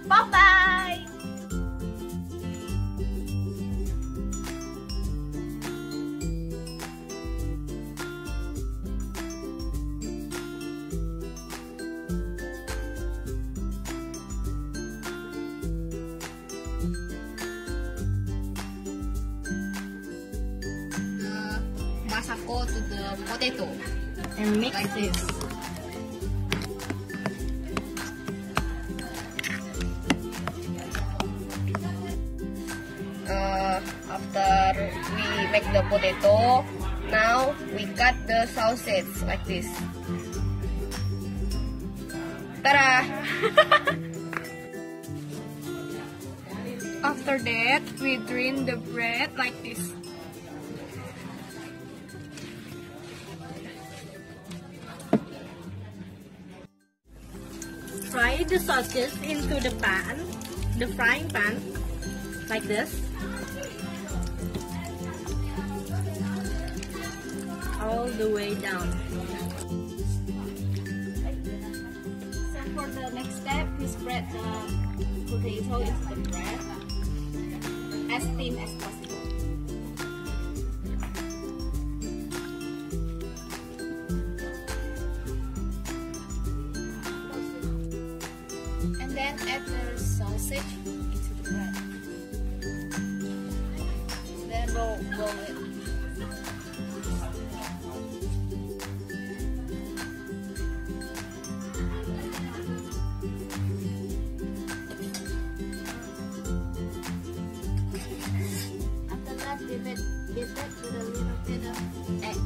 Bye-bye! Masako to the potato And mix like this. After we make the potato, now we cut the sausage like this. Ta-da! After that, we drain the bread like this. Fry the sausage into the pan, the frying pan, like this. All the way down. So for the next step, we spread the potato into the bread as thin as possible. And then add the sausage into the bread. Then roll it. After that, dip it with a little bit of egg.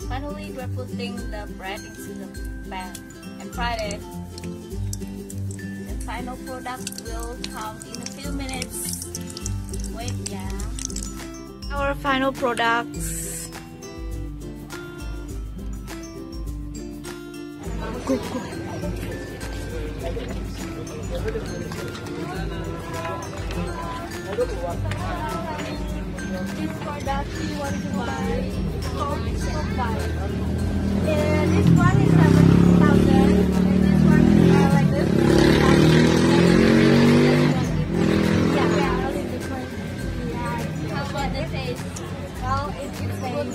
Finally, we're putting the bread into the pan and fry it. The final product will come in a few minutes. Wait, yeah. Our final products. Go, go. This product you want to buy, Sao Vy. This one is 7,000 and this one is like this. Yeah, it's different. Yeah. How about the taste? Well, it's good,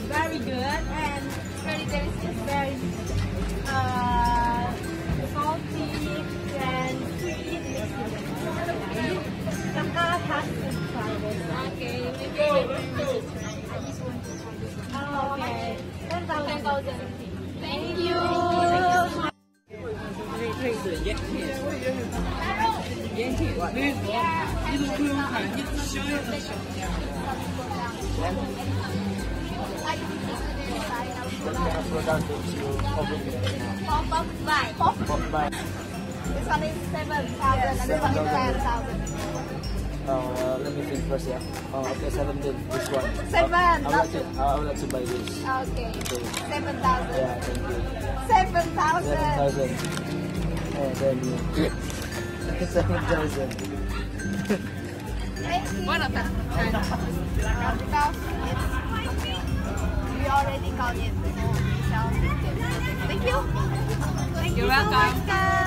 very good and very tasty. It's very salty and sweet. Kakak has to try this. Okay, maybe I just want to try this one. Oh, okay. 10,000. Thank you. Pop by. This one is 7,000 and this one is 10,000. Let me think first, yeah. Okay, 17, this one. 7. I would like to buy this. Okay. 7,000. Yeah, thank you. 7,000. 7,000. And then you. 7,000. Thank you. What about Because we already got it. So we shall take it. Thank you. Thank You're you so welcome. much, guys.